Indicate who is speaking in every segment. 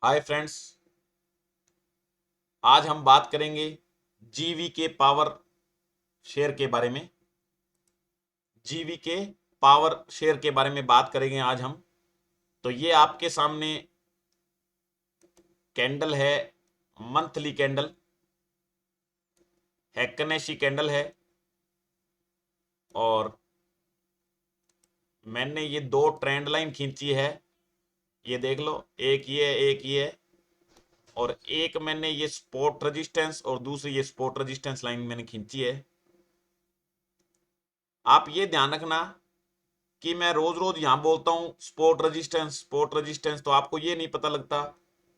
Speaker 1: Hi friends. आज हम बात करेंगे जीवी के पावर शेयर के बारे में। जीवी के पावर शेयर के बारे में बात करेंगे आज हम। तो ये आपके सामने कैंडल है, मंथली कैंडल हैक्कनेशी कैंडल है। और मैंने ये दो ट्रेंड लाइन खींची है, ये देख लो, एक ये एक ये, और एक मैंने ये सपोर्ट रेजिस्टेंस और दूसरी ये सपोर्ट रेजिस्टेंस लाइन मैंने खींची है। आप ये ध्यान रखना कि मैं रोज रोज यहां बोलता हूं सपोर्ट रेजिस्टेंस, तो आपको ये नहीं पता लगता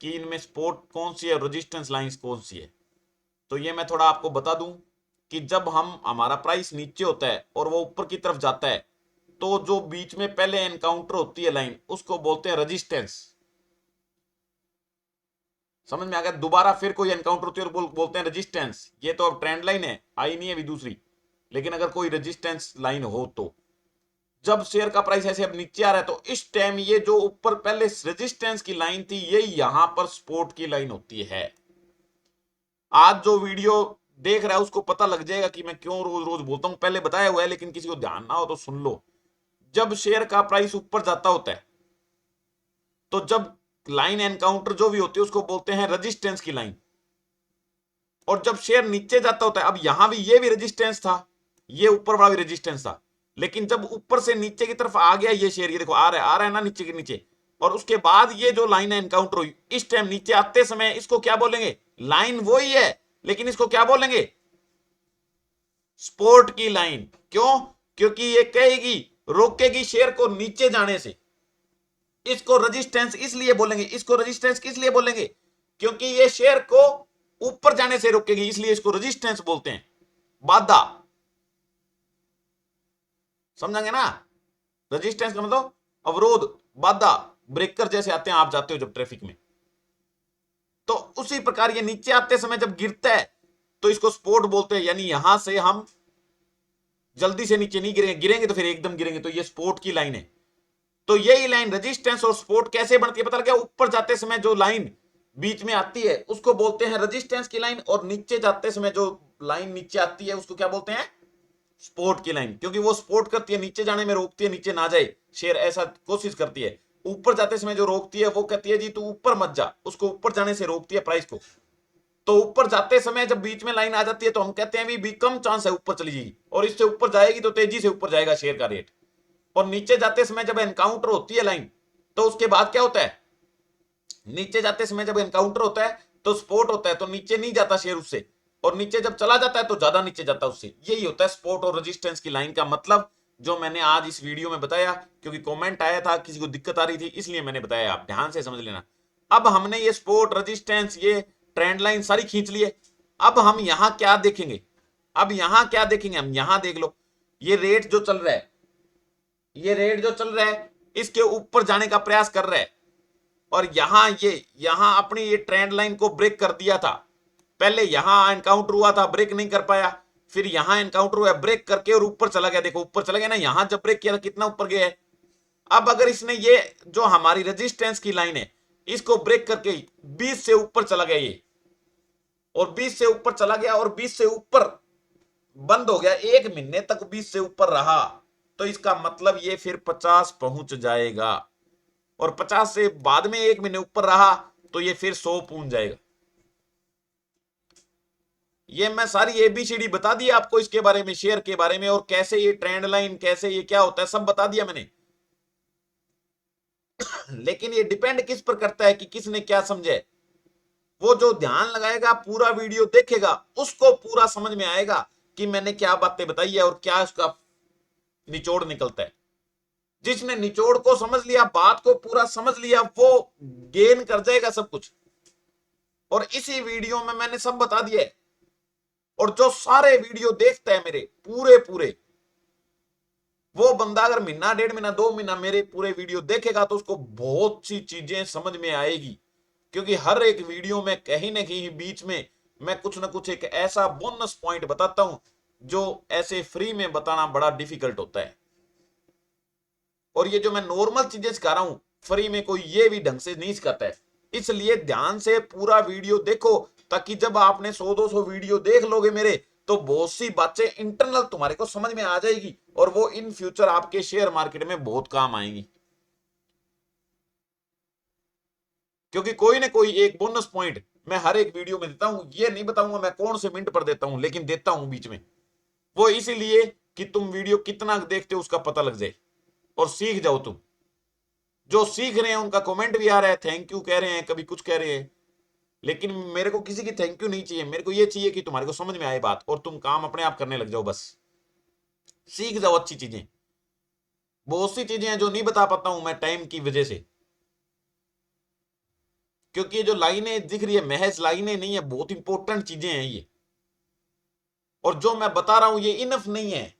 Speaker 1: कि इनमें सपोर्ट कौन सी है, रेजिस्टेंस लाइंस कौन सी है। तो ये मैं थोड़ा आपको बता दूं कि जब हमारा प्राइस नीचे होता है और वो ऊपर की तरफ जाता है, तो जो बीच में पहले एनकाउंटर होती है लाइन, उसको बोलते हैं रेजिस्टेंस। समझ में आ गया? दोबारा फिर कोई एनकाउंटर होती है और बोलते हैं रेजिस्टेंस। ये तो अब ट्रेंड लाइन है, आई नहीं है अभी दूसरी, लेकिन अगर कोई रेजिस्टेंस लाइन हो तो जब शेयर का प्राइस ऐसे अब नीचे आ रहा है, तो इस टाइम ये जो ऊपर पहले रेजिस्टेंस की लाइन थी, ये यहां पर सपोर्ट की लाइन होती है। आज जो वीडियो देख रहा है उसको पता लग जाएगा कि मैं क्यों रोज रोज बोलता हूं। पहले बताया हुआ है, लेकिन किसी को ध्यान ना हो तो सुन लो। जब शेयर का प्राइस ऊपर जाता होता है, तो जब लाइन एनकाउंटर जो भी होती है उसको बोलते हैं रेजिस्टेंस की लाइन। और जब शेयर नीचे जाता होता है, अब यहां भी ये भी रेजिस्टेंस था, ये ऊपर वाला भी रेजिस्टेंस था, लेकिन जब ऊपर से नीचे की तरफ आ गया ये शेयर, ये देखो आ रहा है ना नीचे के नीचे, और उसके बाद ये जो लाइन है एनकाउंटर हुई, इस टाइम नीचे आते समय इसको क्या बोलेंगे? लाइन वही है, लेकिन इसको क्या बोलेंगे? सपोर्ट की लाइन। क्यों? क्योंकि ये कहेगी, रोकेगी शेयर को नीचे जाने से। इसको रेजिस्टेंस इसलिए बोलेंगे, इसको रेजिस्टेंस किस लिए बोलेंगे? क्योंकि ये शेयर को ऊपर जाने से रोकेगी, इसलिए इसको रेजिस्टेंस बोलते हैं, बाधा। समझेंगे ना? रेजिस्टेंस का मतलब अवरोध, बाधा, ब्रेकर जैसे आते हैं आप जाते हो जब ट्रैफिक में, तो उसी प्रकार ये नीचे आते समय जब गिरता है तो इसको सपोर्ट बोलते हैं। यानी यहां से हम जल्दी से नीचे नहीं गिरेंगे, गिरेंगे तो फिर एकदम गिरेंगे, तो ये सपोर्ट की लाइन है। तो यही लाइन रेजिस्टेंस और सपोर्ट कैसे बनती है पता लग गया? ऊपर जाते समय जो लाइन बीच में आती है उसको बोलते हैं रेजिस्टेंस की लाइन, और नीचे जाते समय जो लाइन नीचे आती है उसको क्या बोलते हैं? सपोर्ट की लाइन। क्योंकि वो सपोर्ट करती है, नीचे जाने में रोकती है, नीचे ना जाए शेयर, ऐसा कोशिश करती है। ऊपर जाते समय जो रोकती है वो कहती है जी तू ऊपर मत जा, उसको ऊपर जाने से रोकती है प्राइस को। तो ऊपर जाते समय जब बीच में लाइन आ जाती है तो हम कहते हैं भी कम चांस है ऊपर चली जाएगी, और इससे ऊपर जाएगी तो तेजी से ऊपर जाएगा शेयर का रेट। और नीचे जाते समय जब एनकाउंटर होती है लाइन, तो उसके बाद क्या होता है? नीचे जाते समय जब एनकाउंटर होता है तो सपोर्ट होता है, तो नीचे नहीं जाता शेयर उससे, और नीचे जब चला जाता है तो ज्यादा नीचे जाता है उससे। यही होता है सपोर्ट और रेजिस्टेंस की लाइन का मतलब, जो मैंने आज इस वीडियो में बताया। क्योंकि कमेंट आया था, किसी को दिक्कत आ रही थी, इसलिए मैंने बताया, आप ध्यान से समझ लेना। अब हमने ये सपोर्ट, रेजिस्टेंस, ये ट्रेंड लाइन सारी खींच लिए। अब हम यहां क्या देखेंगे? अब यहां क्या देखेंगे हम? यहां देख लो, ये रेट जो चल रहा है, ये रेट जो चल रहा है इसके ऊपर जाने का प्रयास कर रहा है। और यहां अपनी ये ट्रेंड लाइन को ब्रेक कर दिया था। पहले यहां एनकाउंटर हुआ था, ब्रेक नहीं कर पाया, फिर यहां एनकाउंटर हुआ, ब्रेक करके और ऊपर चला गया। देखो ऊपर चला गया ना, यहां जब ब्रेक किया था कितना ऊपर गया है। अब अगर इसने ये जो हमारी रेजिस्टेंस की लाइन है इसको ब्रेक करके 20 से ऊपर चला गया ये, और 20 से ऊपर चला गया और 20 से ऊपर बंद हो गया, एक महीने तक 20 से ऊपर रहा, तो इसका मतलब ये फिर 50 पहुंच जाएगा। और 50 से बाद में एक महीने ऊपर रहा तो ये फिर 100 पहुंच जाएगा। ये मैं सारी एबीसीडी बता दी आपको इसके बारे में, शेयर के बारे में, और कैसे ये ट्रेंड लाइन, कैसे ये क्या होता है, सब बता दिया मैंने। लेकिन ये डिपेंड किस पर करता है कि किसने क्या समझा है। वो जो ध्यान लगाएगा, पूरा वीडियो देखेगा, उसको पूरा समझ में आएगा कि मैंने क्या बातें बताई है और क्या उसका निचोड़ निकलता है। जिसने निचोड़ को समझ लिया, बात को पूरा समझ लिया, वो गेन कर जाएगा सब कुछ। और इसी वीडियो में मैंने सब बता दिया है। और जो सारे वीडियो देखता है मेरे पूरे पूरे, वो बंदा अगर महीना, 1.5 महीना, 2 महीना मेरे पूरे वीडियो देखेगा तो उसको बहुत सी चीजें समझ में आएगी। क्योंकि हर एक वीडियो में कहीं ना कहीं बीच में मैं कुछ ना कुछ एक ऐसा बोनस पॉइंट बताता हूं जो ऐसे फ्री में बताना बड़ा डिफिकल्ट होता है। और ये जो मैं नॉर्मल चीजें सिखा रहा हूं फ्री में, कोई ये भी ढंग से नहीं सिखाता है। इसलिए ध्यान से पूरा वीडियो देखो, ताकि जब आपने 100-200 वीडियो देख लोगे मेरे, तो बहुत सी बातें इंटरनल तुम्हारे को समझ में आ जाएगी और वो इन फ्यूचर आपके शेयर मार्केट में बहुत काम आएंगी। क्योंकि कोई ना कोई एक बोनस पॉइंट मैं हर एक वीडियो में देता हूं। ये नहीं बताऊंगा मैं कौन से मिनट पर देता हूं, लेकिन देता हूं बीच में। वो इसीलिए कि तुम वीडियो कितना देखते हो उसका पता लग जाए और सीख जाओ। तुम जो सीख रहे हैं उनका कमेंट भी आ रहा है, थैंक यू कह रहे हैं, कभी कुछ कह रहे हैं, लेकिन मेरे को किसी की थैंक यू नहीं चाहिए। मेरे को ये चाहिए कि तुम्हारे को समझ में आए बात और तुम काम अपने आप करने लग जाओ। बस सीख जाओ अच्छी चीजें। बहुत सी चीजें हैं जो नहीं बता पाता हूं मैं टाइम की वजह से, क्योंकि ये जो लाइनें दिख रही है महज लाइनें नहीं है, बहुत इंपॉर्टेंट चीजें हैं ये। और जो मैं बता रहा हूं ये इनफ नहीं है।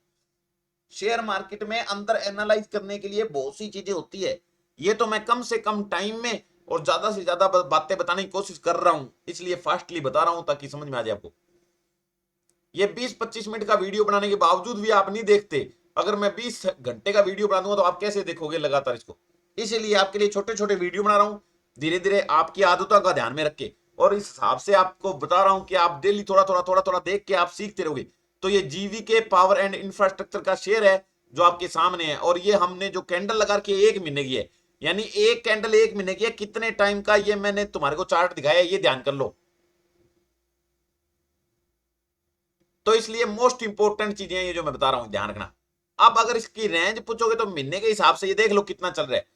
Speaker 1: शेयर मार्केट में अंदर एनालाइज करने के लिए बहुत सी चीजें होती है। ये तो मैं कम से कम टाइम में और ज्यादा से ज्यादा बातें बताने की कोशिश कर रहा हूं, इसलिए फास्टली बता रहा हूं ताकि समझ में आ जाए आपको। ये 20-25 मिनट का वीडियो बनाने के बावजूद भी आप नहीं देखते। अगर मैं 20 घंटे का वीडियो बना दूंगा तो आप कैसे देखोगे लगातार इसको। इसीलिए आपके लिए छोटे छोटे वीडियो बना रहा हूं, धीरे धीरे आपकी आदतों का ध्यान में रख के, और इस हिसाब से आपको बता रहा हूं कि आप डेली थोड़ा थोड़ा थोड़ा थोड़ा देख के आप सीखते रहोगे। तो ये जीवी के पावर एंड इंफ्रास्ट्रक्चर का शेयर है जो आपके सामने है, और ये हमने जो कैंडल लगा के 1 महीने की है, यानी एक कैंडल 1 महीने की है, कितने टाइम का ये मैंने तुम्हारे को चार्ट दिखाया है, ये ध्यान कर लो। तो इसलिए मोस्ट इंपोर्टेंट चीजें ये जो मैं बता रहा हूं ध्यान रखना। अब अगर इसकी रेंज पूछोगे तो महीने के हिसाब से ये देख लो कितना चल रहा है।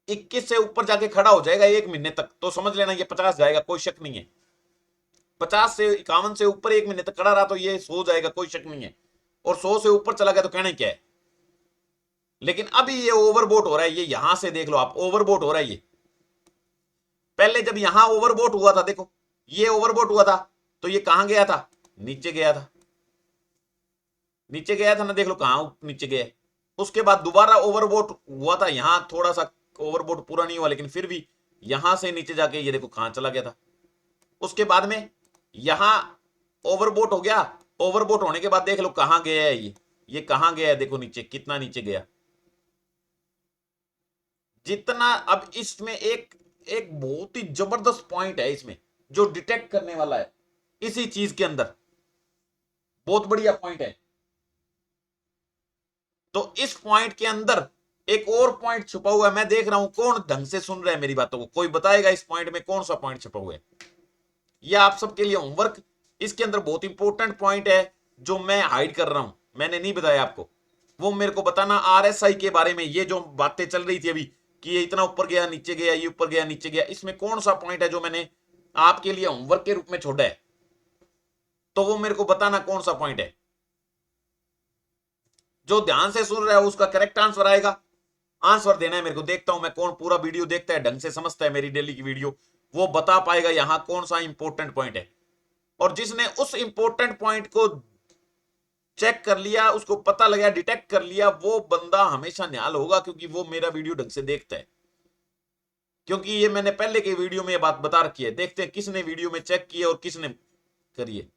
Speaker 1: 21 से ऊपर जाके खड़ा हो जाएगा 1 महीने तक तो समझ लेना ये 50 जाएगा, कोई शक नहीं है। 50 से 51 से ऊपर 1 महीने तक खड़ा रहा तो ये 100 जाएगा, कोई शक नहीं है। और 100 से ऊपर चला गया तो कहना क्या है। लेकिन अभी ये ओवरबोट हो रहा है, ये यहां से देख लो आप, ओवरबोट हो रहा है ये। पहले जब यहां ओवरबोट हुआ था, देखो ये ओवरबोट हुआ था तो ये कहां गया था, नीचे गया था। नीचे गया था ना, देख लो कहां नीचे गया। उसके बाद दोबारा ओवरबोट हुआ था, यहां थोड़ा सा ओवरबोट पूरा नहीं हुआ, लेकिन फिर भी यहां से नीचे जाके ये देखो कहां चला गया था। उसके बाद में यहां ओवरबोट हो गया। ओवरबोट होने के बाद देख लो कहां गया है ये कहां गया है, देखो नीचे कितना नीचे गया। जितना अब इसमें एक एक बहुत ही जबरदस्त पॉइंट है इसमें जो डिटेक्ट करने वाला है इसी चीज के अंदर, बहुत बढ़िया पॉइंट है। तो इस पॉइंट के अंदर एक और पॉइंट छुपा हुआ है। मैं देख रहा हूं कौन ढंग से सुन रहा है मेरी बातों को, कोई बताएगा इस पॉइंट में कौन सा पॉइंट छुपा हुआ है। यह आप सबके लिए होमवर्क। इसके अंदर बहुत इंपॉर्टेंट पॉइंट है जो मैं हाइड कर रहा हूं, मैंने नहीं बताया आपको। वो मेरे को बताना आरएसआई के बारे में। ये जो बातें चल रही थी अभी कि ये इतना ऊपर गया नीचे गया, ये ऊपर गया नीचे गया, इसमें कौन सा पॉइंट है जो मैंने आपके लिए होमवर्क के रूप में छोड़ा है, तो वो मेरे को बताना कौन सा पॉइंट है। जो ध्यान से सुन रहा है उसका करेक्ट आंसर आएगा। आंसर देना है मेरे को, देखता हूं मैं कौन पूरा वीडियो देखता है, ढंग से समझता है मेरी डेली की वीडियो, वो बता पाएगा यहां कौन सा इंपॉर्टेंट पॉइंट है। और जिसने उस इंपॉर्टेंट पॉइंट को चेक कर लिया, उसको पता लगा, डिटेक्ट कर लिया, वो बंदा हमेशा निहाल होगा, क्योंकि वो मेरा वीडियो ढंग से देखता है। क्योंकि ये मैंने पहले के वीडियो में ये बात बता रखी है। देखते हैं किसने वीडियो में चेक किया और किसने करिए।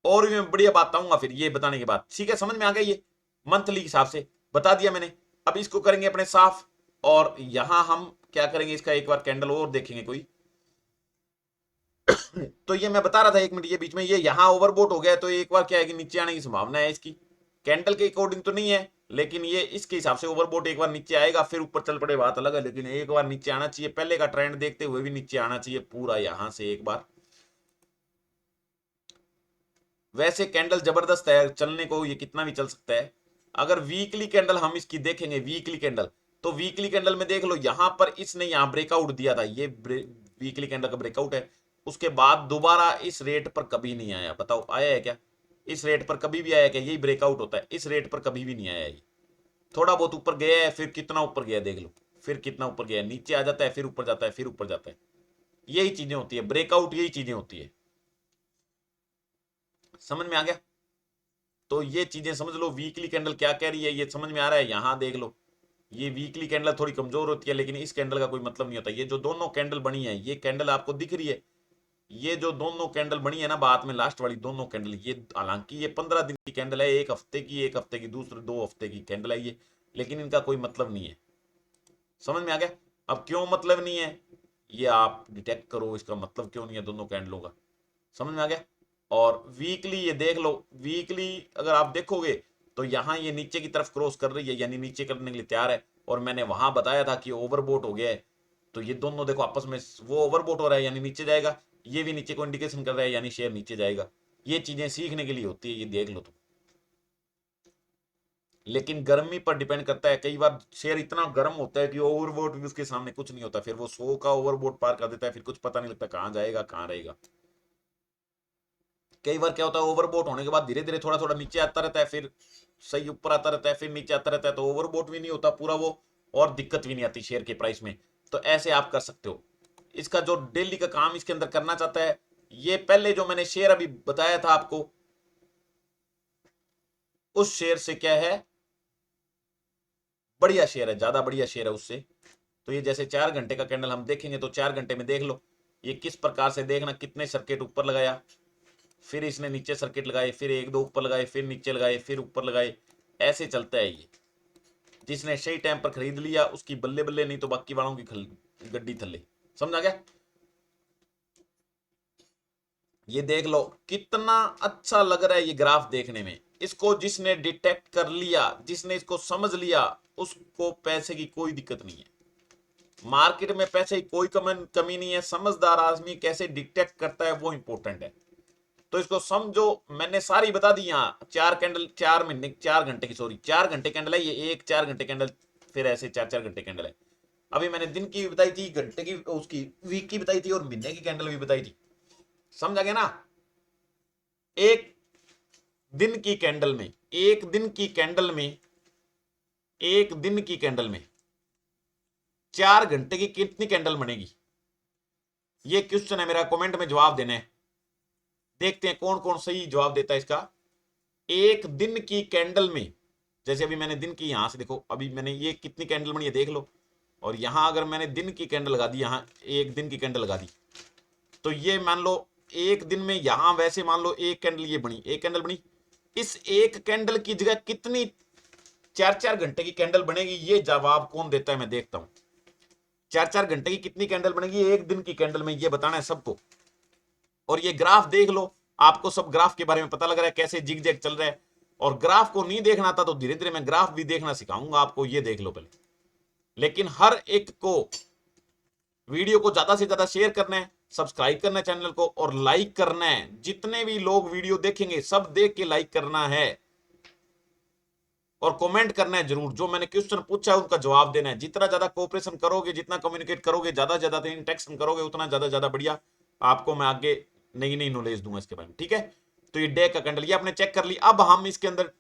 Speaker 1: और भी मैं बढ़िया बात बताऊंगा फिर ये बताने के बाद। ठीक है, समझ में आ गया। ये मंथली हिसाब से बता दिया मैंने। अब इसको करेंगे अपने साफ, और यहां हम क्या करेंगे, इसका एक बार कैंडल और देखेंगे कोई। तो ये मैं बता रहा था 1 मिनट, ये बीच में ये यहां ओवरबोट हो गया, तो एक बार क्या है कि नीचे आने की संभावना है इसकी। कैंडल के अकॉर्डिंग तो नहीं है, लेकिन ये इसके हिसाब से ओवरबोट एक बार नीचे आएगा, फिर ऊपर चल पड़े बात अलग है, लेकिन एक बार नीचे आना चाहिए। पहले का ट्रेंड देखते हुए भी नीचे आना चाहिए पूरा यहां से एक बार। वैसे कैंडल जबरदस्त है चलने को, ये कितना भी चल सकता है। अगर वीकली कैंडल हम इसकी देखेंगे, वीकली कैंडल, तो वीकली कैंडल में देख लो यहां पर इसने यहां ब्रेकआउट दिया था, ये वीकली कैंडल का ब्रेकआउट है। उसके बाद दोबारा इस रेट पर कभी नहीं आया। बताओ आया है क्या? इस रेट पर कभी भी आया क्या? यही ब्रेकआउट होता है, इस रेट पर कभी भी नहीं आया ये। थोड़ा बहुत ऊपर गया है, फिर कितना ऊपर गया देख लो, फिर कितना ऊपर गया, नीचे आ जाता है, फिर ऊपर जाता है, फिर ऊपर जाता है। यही चीजें होती है ब्रेकआउट, यही चीजें होती है। समझ में आ गया? तो ये चीजें समझ लो, वीकली कैंडल क्या कह रही है ये समझ में आ रहा है। यहां देख लो, ये वीकली कैंडल थोड़ी कमजोर होती है, लेकिन इस कैंडल का कोई मतलब नहीं होता। ये जो दोनों कैंडल बनी है, ये कैंडल आपको दिख रही है, ये जो दोनों कैंडल बनी है ना बाद में लास्ट वाली दोनों कैंडल, ये हालांकि ये 15 दिन की कैंडल है, एक हफ्ते की, एक हफ्ते की, दूसरे 2 हफ्ते की कैंडल है ये, लेकिन इनका कोई मतलब नहीं है। समझ में आ गया? अब क्यों मतलब नहीं है ये आप डिटेक्ट करो, इसका मतलब क्यों नहीं है दोनों कैंडलों का। समझ में आ गया? और वीकली ये देख लो, वीकली अगर आप देखोगे तो यहां ये नीचे की तरफ क्रॉस कर रही है, यानी नीचे करने के लिए तैयार है। और मैंने वहां बताया था कि ओवरबोट हो गया है, तो ये दोनों देखो आपस में, वो ओवरबोट हो रहा है यानी नीचे जाएगा, ये भी नीचे को इंडिकेशन कर रहा है यानी शेयर नीचे जाएगा। ये चीजें सीखने के लिए होती है, ये देख लो तुम। लेकिन गर्मी पर डिपेंड करता है, कई बार शेयर इतना गर्म होता है कि ओवरबोट भी उसके सामने कुछ नहीं होता, फिर वो 100 का ओवरबोट पार कर देता है, फिर कुछ पता नहीं लगता कहां जाएगा कहां रहेगा। कई बार क्या होता है, ओवरबोट होने के बाद धीरे धीरे थोड़ा थोड़ा नीचे आता रहता है, फिर सही ऊपर आता रहता है, फिर नीचे आता रहता है, तो ओवरबोट भी नहीं होता पूरा वो, और दिक्कत भी नहीं आती शेयर के प्राइस में। तो ऐसे आप कर सकते हो। इसका जो डेली का काम इसके अंदर करना चाहता है, ये पहले जो मैंने शेयर अभी बताया था आपको, उस शेयर से क्या है, बढ़िया शेयर है, ज्यादा बढ़िया शेयर है उससे। तो ये जैसे 4 घंटे का कैंडल हम देखेंगे तो 4 घंटे में देख लो ये किस प्रकार से, देखना कितने सर्किट ऊपर लगाया, फिर इसने नीचे सर्किट लगाए, फिर एक दो ऊपर लगाए, फिर नीचे लगाए, फिर ऊपर लगाए, ऐसे चलता है ये। जिसने सही टाइम पर खरीद लिया उसकी बल्ले बल्ले, नहीं तो बाकी वालों की गड्डी थल्ले। समझ आ गया? ये देख लो कितना अच्छा लग रहा है ये ग्राफ देखने में। इसको जिसने डिटेक्ट कर लिया, जिसने इसको समझ लिया, उसको पैसे की कोई दिक्कत नहीं है। मार्केट में पैसे की कोई कमी नहीं है। समझदार आदमी कैसे डिटेक्ट करता है वो इंपॉर्टेंट है। तो इसको समझो, मैंने सारी बता दी। यहाँ 4 कैंडल, 4 महीने, 4 घंटे की, सॉरी 4 घंटे कैंडल है ये, एक 4 घंटे कैंडल, फिर ऐसे 4 घंटे कैंडल है। अभी मैंने दिन की बताई थी, घंटे की, उसकी वीक की बताई थी, और महीने की कैंडल भी बताई थी। समझ आ गया ना? एक दिन की कैंडल में, एक दिन की कैंडल में, एक दिन की कैंडल में 4 घंटे की कितनी कैंडल बनेगी? ये क्वेश्चन है मेरा, कमेंट में जवाब देना है। देखते हैं कौन कौन सही जवाब देता है इसका। एक दिन की कैंडल में, जैसे अभी मैंने दिन की, यहां से देखो अभी मैंने ये कितनी कैंडल बनी है देख लो, और यहां अगर मैंने दिन की कैंडल लगा दी, यहां एक दिन की कैंडल लगा दी, तो ये मान लो एक दिन में, यहां वैसे मान लो एक कैंडल ये बनी, एक कैंडल बनी, इस एक कैंडल की जगह कितनी 4-4 घंटे की कैंडल बनेगी? ये जवाब कौन देता है मैं देखता हूं। 4-4 घंटे की कितनी कैंडल बनेगी एक दिन की कैंडल में, ये बताना है सबको। और ये ग्राफ देख लो, आपको सब ग्राफ के बारे में पता लग रहा है कैसे जिग जैग चल रहा है। और ग्राफ को नहीं देखना था तो धीरे धीरे मैं ग्राफ भी देखना सिखाऊंगा आपको, ये देख लो पहले। लेकिन हर एक को वीडियो को ज्यादा से ज्यादा शेयर करना है, सब्सक्राइब करना है चैनल को, और लाइक करना है। जितने भी लोग वीडियो देखेंगे सब देख के लाइक करना है, और कमेंट करना है जरूर। जो मैंने क्वेश्चन पूछा है उनका जवाब देना है। जितना ज्यादा कोऑपरेशन करोगे, जितना कम्युनिकेट करोगे, ज्यादा ज्यादा इंटरेक्शन करोगे, उतना ज्यादा ज्यादा बढ़िया आपको मैं आगे नई नई नॉलेज दूंगा इसके बारे में। ठीक है? तो ये डे का कैंडल ये आपने चेक कर ली। अब हम इसके अंदर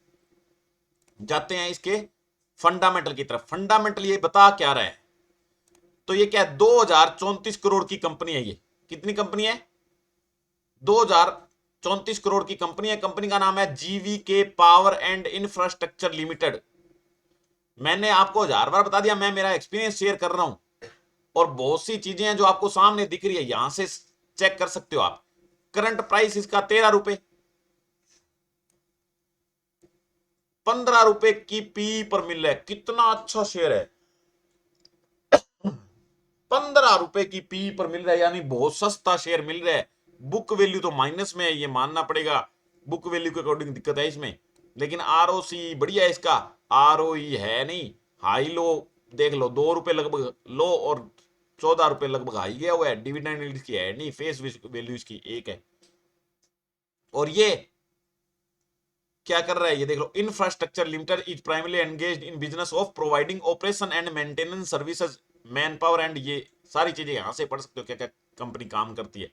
Speaker 1: जाते हैं इसके फंडामेंटल की तरफ। फंडामेंटल ये बता क्या रहा है? तो ये क्या है, 2034 करोड़ की कंपनी है ये। कितनी कंपनी है? 2034 करोड़ की कंपनी है। कंपनी का नाम है GVK power and infrastructure limited. मैंने आपको 1000 बार बता दिया, मैं मेरा एक्सपीरियंस शेयर कर रहा हूं, और बहुत सी चीजें हैं जो आपको सामने दिख रही है, यहां से चेक कर सकते हो आप। करंट प्राइस इसका 13 रुपए, 15 रुपए की पी पर मिल रहा है। कितना अच्छा शेयर है, 15 रुपए की पी पर मिल रहा है, यानी बहुत सस्ता शेयर मिल रहा है। बुक वैल्यू तो माइनस में है, ये मानना पड़ेगा, बुक वैल्यू के अकॉर्डिंग दिक्कत है इसमें। लेकिन आरओसी बढ़िया है इसका, आरओई है नहीं हाई लो, देख लो 2 रुपए लगभग लो, और 14 रुपए लगभग हाई गया हुआ है। डिविडेंड इसकी है नहीं, फेस वैल्यू इसकी 1 है। और ये क्या कर रहा है ये देख लो, infrastructure limited is primarily engaged in business of providing operation and maintenance services, manpower and, ये सारी चीजें यहां से पढ़ सकते हो क्या क्या कंपनी काम करती है।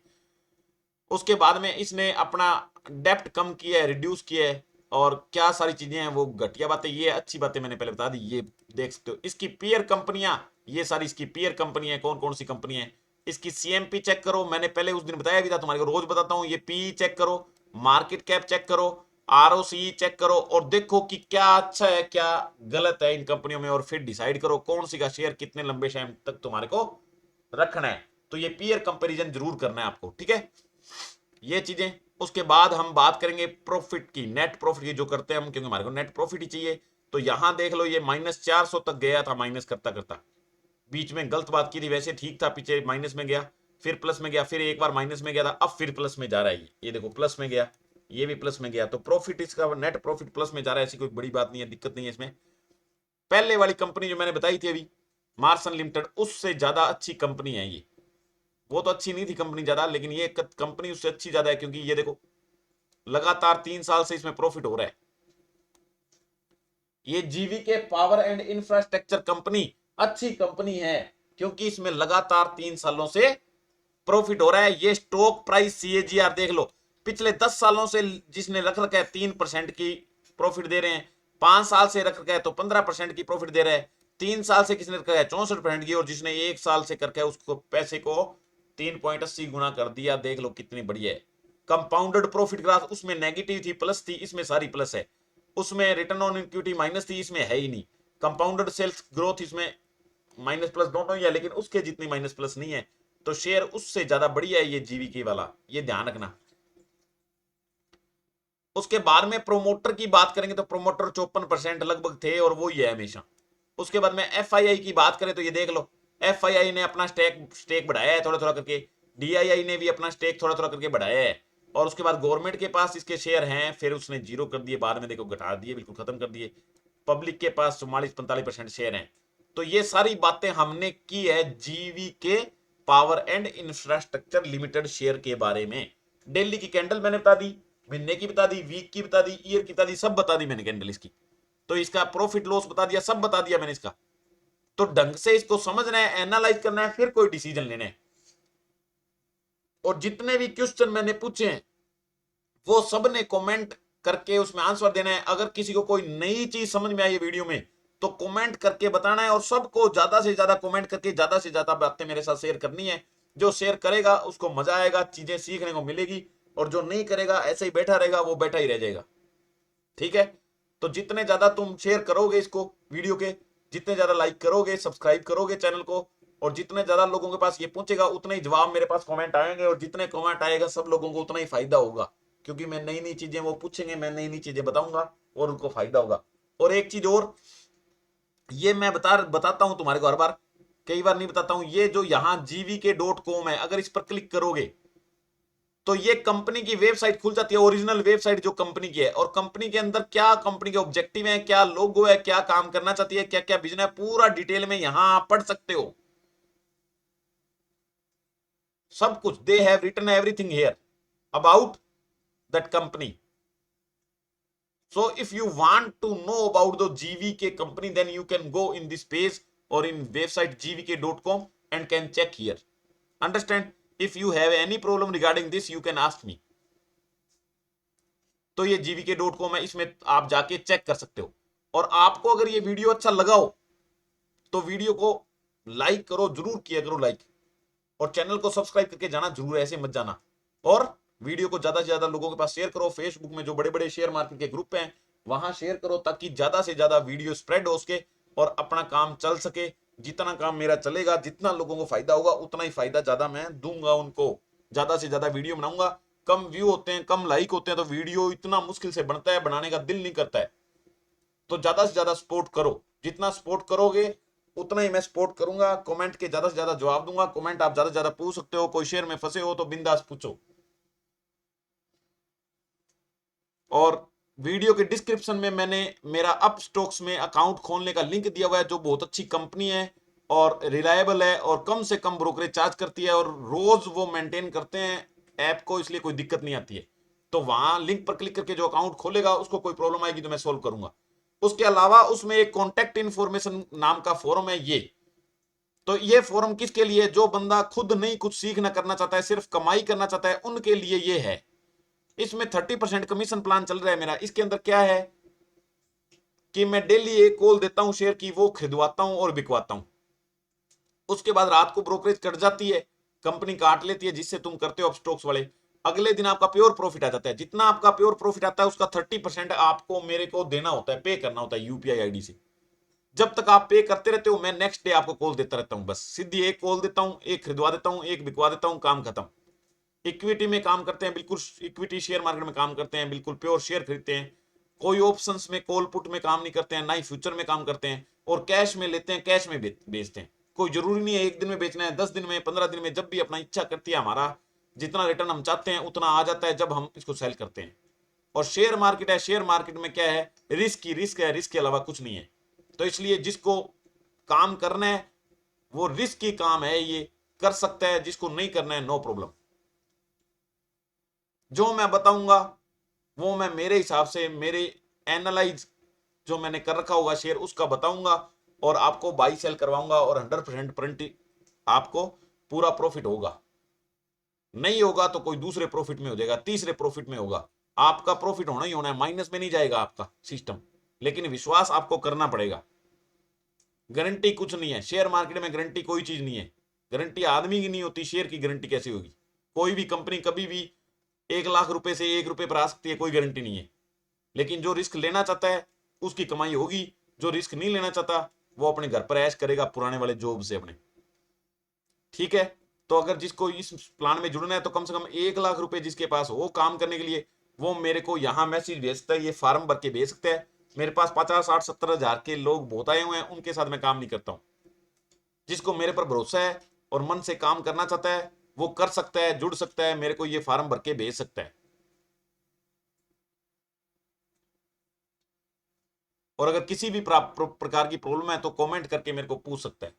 Speaker 1: उसके बाद में इसने अपना डेप्ट कम किया है, रिड्यूस किया है, और क्या सारी चीजें हैं वो घटिया बातें, ये अच्छी बातें मैंने पहले बता दी, ये देख सकते हो। इसकी पीयर कंपनियां, ये सारी इसकी पीयर कंपनियां कौन कौन सी कंपनियां हैं। इसकी सीएमपी चेक करो, मैंने पहले उस दिन बताया भी था, तुम्हारे को रोज बताता हूं। ये पी चेक करो, मार्केट कैप चेक करो, आरओसी चेक करो, और देखो कि क्या अच्छा है क्या गलत है इन कंपनियों में, और फिर डिसाइड करो कौन सी का शेयर कितने लंबे टाइम तक तुम्हारे को रखना है। तो ये पीयर कंपैरिजन जरूर करना है आपको। ठीक है, ये चीजें। उसके बाद हम बात करेंगे प्रॉफिट की, नेट प्रॉफिट की जो करते हैं हम, क्योंकि हमारे को नेट प्रॉफिट ही चाहिए। तो यहां देख लो ये -400 तक गया था, माइनस करता करता बीच में गलत बात की थी, वैसे ठीक था, पीछे माइनस में गया, फिर प्लस में गया, फिर एक बार माइनस में गया था, अब फिर प्लस में जा रहा है। ये देखो प्लस में गया, ये भी प्लस में गया, तो प्रॉफिट इसका नेट प्रॉफिट प्लस में जा रहा है, ऐसी कोई बड़ी बात नहीं है, दिक्कत नहीं है इसमें। पहले वाली कंपनी जो मैंने बताई थी अभी मार्सन लिमिटेड, उससे ज्यादा अच्छी कंपनी है ये। वो तो अच्छी नहीं थी कंपनी ज्यादा, लेकिन ये कंपनी उससे अच्छी ज्यादा है, क्योंकि ये देखो लगातार 3 साल से इसमें प्रॉफिट हो रहा है। ये GVK power and infrastructure company अच्छी कंपनी है, क्योंकि इसमें लगातार 3 सालों से प्रॉफिट हो रहा है। ये स्टॉक प्राइस सीएजीआर देख लो, पिछले 10 सालों से जिसने रख रखा है 3% की प्रॉफिट दे रहे हैं, 5 साल से रख रखा है तो 15% की प्रॉफिट दे रहा है, 3 साल से किसने रखा है 64% की, और जिसने 1 साल से करके उसको पैसे को 3.80 गुना कर दिया। देख लो कितनी बढ़िया है। कंपाउंडेड प्रॉफिट ग्राफ, उसमें नेगेटिव थी प्लस थी, इसमें सारी प्लस है। उसमें रिटर्न ऑन इक्विटी माइनस थी, इसमें है ही नहीं। कंपाउंडेड सेल्स ग्रोथ इसमें माइनस प्लस दोनों ही है, लेकिन उसके जितनी माइनस प्लस नहीं है, तो शेयर उससे ज्यादा बढ़िया है ये जीवीके वाला, ये ध्यान रखना। उसके बाद में प्रोमोटर की बात करेंगे तो प्रोमोटर 54% लगभग थे, और वो ही है हमेशा। उसके बाद में एफआईआई की बात करें तो ये देख लो, एफआईआई ने अपना स्टेक बढ़ाया है थोड़ा थोड़ा करके, डीआईआई ने भी अपना स्टेक थोड़ा थोड़ा करके बढ़ाया है, और उसके बाद गवर्नमेंट के पास इसके शेयर हैं, फिर उसने जीरो कर दिए, बाद में देखो घटा दिए, बिल्कुल खत्म कर दिए। पब्लिक के पास 44-45% शेयर हैं। तो ये सारी बातें हमने की है GVK power and infrastructure limited share के बारे में। डेली की कैंडल मैंने बता दी, महीने की बता दी, वीक की बता दी, ईयर की बता दी, सब बता दी मैंने कैंडल इसकी। तो इसका प्रॉफिट लॉस बता दिया, सब बता दिया मैंने इसका। तो ढंग से इसको समझना है, एनालाइज करना है, फिर कोई डिसीजन लेना है। और जितने भी क्वेश्चन मैंने पूछे हैं वो सब ने कमेंट करके उसमें आंसर देना है। अगर किसी को कोई नई चीज समझ में आई है वीडियो में तो कमेंट करके बताना है, और सबको ज्यादा से ज्यादा कमेंट करके ज्यादा से ज्यादा बातें मेरे साथ शेयर करनी है। जो शेयर करेगा उसको मजा आएगा, चीजें सीखने को मिलेगी, और जो नहीं करेगा ऐसे ही बैठा रहेगा, वो बैठा ही रह जाएगा। ठीक है, तो जितने ज्यादा तुम शेयर करोगे इसको वीडियो के, जितने ज्यादा लाइक करोगे, सब्सक्राइब करोगे चैनल को, और जितने ज्यादा लोगों के पास ये पहुंचेगा उतने ही जवाब मेरे पास कमेंट आएंगे, और जितने कमेंट आएगा सब लोगों को उतना ही फायदा होगा, क्योंकि मैं नई नई चीजें वो पूछेंगे, मैं नई नई चीजें बताऊंगा और उनको फायदा होगा। और एक चीज और, ये मैं बताता हूं तुम्हारे को हर बार, कई बार नहीं बताता हूं, ये जो यहां gvk.com है, अगर इस पर क्लिक करोगे तो ये कंपनी की वेबसाइट खुल जाती है, ओरिजिनल वेबसाइट जो कंपनी की है, और कंपनी के अंदर क्या कंपनी के ऑब्जेक्टिव है, क्या लोगो है, क्या काम करना चाहती है, क्या क्या बिजनेस है, पूरा डिटेल में यहां आप पढ़ सकते हो। सब कुछ they have written everything here about that company. So if you want to know about the GVK company, then you can go in this page or in website gvk.com and can check here. Understand? If you have any problem regarding this, you can ask me. तो ये gvk.com है, इसमें आप जाके check कर सकते हो। और आपको अगर ये वीडियो अच्छा लगा हो तो वीडियो को लाइक करो, जरूर किया करो लाइक, और चैनल को सब्सक्राइब करके जाना जरूर, ऐसे मत जाना। और वीडियो को ज्यादा से ज्यादा लोगों के पास शेयर करो, फेसबुक में जो बड़े बड़े शेयर मार्केट के ग्रुप हैं वहां शेयर करो, ताकि ज्यादा से ज्यादा वीडियो स्प्रेड हो सके और अपना काम चल सके। जितना काम मेरा चलेगा, जितना लोगों को फायदा होगा, उतना ही फायदा ज्यादा मैं दूंगा उनको। ज्यादा से ज्यादा वीडियो बनाऊंगा। कम व्यू होते हैं, कम लाइक होते हैं, तो वीडियो इतना मुश्किल से बनता है, बनाने का दिल नहीं करता है। तो ज्यादा से ज्यादा सपोर्ट करो, जितना सपोर्ट करोगे उतना ही मैं सपोर्ट करूंगा। कमेंट के ज्यादा से ज्यादा जवाब दूंगा, कमेंट आप ज्यादा से ज्यादा पूछ सकते हो, कोई शेयर में फंसे हो तो बिंदास पूछो। और वीडियो के डिस्क्रिप्शन में मैंने मेरा अप स्टॉक्स में अकाउंट खोलने का लिंक दिया हुआ है, जो बहुत अच्छी कंपनी है और रिलायबल है, और कम से कम ब्रोकरेज चार्ज करती है, और रोज वो मेंटेन करते हैं ऐप को, इसलिए कोई दिक्कत नहीं आती है। तो वहां लिंक पर क्लिक करके जो अकाउंट खोलेगा उसको कोई प्रॉब्लम आएगी तो मैं सोल्व करूंगा। उसके अलावा उसमें एक कॉन्टेक्ट इन्फॉर्मेशन नाम का फोरम है ये। तो ये फोरम किसके लिए? जो बंदा खुद नहीं कुछ सीखना करना चाहता है, सिर्फ कमाई करना चाहता है, उनके लिए ये है। इसमें 30% कमीशन प्लान चल रहा है मेरा। इसके अंदर क्या है कि मैं डेली एक कॉल देता हूं शेयर की, वो खरीदवाता हूं और बिकवाता हूं। उसके बाद रात को ब्रोकरेज कट जाती है, कंपनी काट लेती है, जिससे तुम करते हो स्टॉक्स वाले। अगले दिन आपका प्योर प्रॉफिट आ जाता है। जितना आपका प्योर प्रॉफिट आता है उसका 30% आपको मेरे को देना होता है, पे करना होता है यूपीआई आईडी से। जब तक आप पे करते रहते हो, मैं नेक्स्ट डे आपको कॉल देता रहता हूं। बस सीधी एक कॉल देता हूं, एक खरीदवा देता हूं, एक बिकवा देता हूं, काम खत्म। इक्विटी में काम करते हैं, बिल्कुल इक्विटी शेयर मार्केट में काम करते हैं, बिल्कुल प्योर शेयर खरीदते हैं। कोई ऑप्शंस में, कॉल पुट में काम नहीं करते हैं, ना ही फ्यूचर में काम करते हैं, और कैश में लेते हैं, कैश में बेचते हैं। कोई जरूरी नहीं है एक दिन में बेचना है, 10 दिन में, 15 दिन में, जब भी अपना इच्छा करती है, हमारा जितना रिटर्न हम चाहते हैं उतना आ जाता है जब हम इसको सेल करते हैं। और शेयर मार्केट है, शेयर मार्केट में क्या है, रिस्क ही रिस्क है, रिस्क के अलावा कुछ नहीं है। तो इसलिए जिसको काम करना है वो रिस्क की काम है, ये कर सकता है, जिसको नहीं करना है नो प्रॉब्लम। जो मैं बताऊंगा वो मैं मेरे हिसाब से, मेरे एनालाइज जो मैंने कर रखा होगा शेयर उसका बताऊंगा, और आपको बाई सेल करवाऊंगा, और 100% प्रिंट आपको पूरा प्रॉफिट होगा। नहीं होगा तो कोई दूसरे प्रॉफिट में हो जाएगा, तीसरे प्रॉफिट में होगा। आपका प्रॉफिट होना ही होना है, माइनस में नहीं जाएगा आपका सिस्टम, लेकिन विश्वास आपको करना पड़ेगा। गारंटी कुछ नहीं है शेयर मार्केट में, गारंटी कोई चीज नहीं है। गारंटी आदमी की नहीं होती, शेयर की गारंटी कैसे होगी? कोई भी कंपनी कभी भी 1 लाख रुपए से 1 रुपए पर आ सकती है, कोई गारंटी नहीं है। लेकिन जो रिस्क लेना चाहता है उसकी कमाई होगी, जो रिस्क नहीं लेना चाहता वो अपने घर पर ऐश करेगा पुराने वाले जॉब से अपने। ठीक है, तो अगर जिसको इस प्लान में जुड़ना है तो कम से कम 1 लाख रुपए जिसके पास हो काम करने के लिए, वो मेरे को यहाँ मैसेज भेजता है, ये फार्म भर के भेज सकता है। मेरे पास 50, 60, 70 हजार के लोग बहुत आए हुए हैं, उनके साथ मैं काम नहीं करता हूँ। जिसको मेरे पर भरोसा है और मन से काम करना चाहता है वो कर सकता है, जुड़ सकता है, मेरे को ये फार्म भर के भेज सकता है। और अगर किसी भी प्रकार की प्रॉब्लम है तो कमेंट करके मेरे को पूछ सकता है।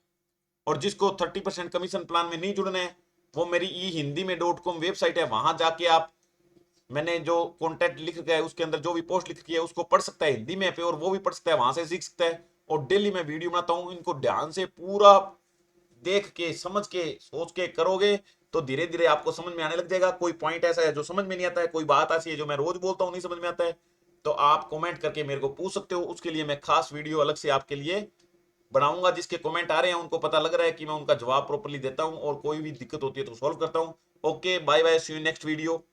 Speaker 1: और जिसको 30% कमीशन प्लान में नहीं जुड़ना है वो मेरी ई हिंदी में .com वेबसाइट है, वहां जाके आप, मैंने जो कॉन्टेक्ट लिख रखा है उसके अंदर जो भी पोस्ट लिख रखी है उसको पढ़ सकता है हिंदी में पे, और वो भी पढ़ सकता है, वहां से सीख सकता है। और डेली मैं वीडियो बनाता हूँ, इनको ध्यान से पूरा देख के, समझ के, सोच के करोगे तो धीरे धीरे आपको समझ में आने लग जाएगा। कोई पॉइंट ऐसा है जो समझ में नहीं आता है, कोई बात ऐसी है जो मैं रोज बोलता हूँ नहीं समझ में आता है, तो आप कमेंट करके मेरे को पूछ सकते हो। उसके लिए मैं खास वीडियो अलग से आपके लिए बनाऊंगा। जिसके कमेंट आ रहे हैं उनको पता लग रहा है कि मैं उनका जवाब प्रॉपर्ली देता हूं, और कोई भी दिक्कत होती है तो सॉल्व करता हूं। Okay, bye bye, see you next video.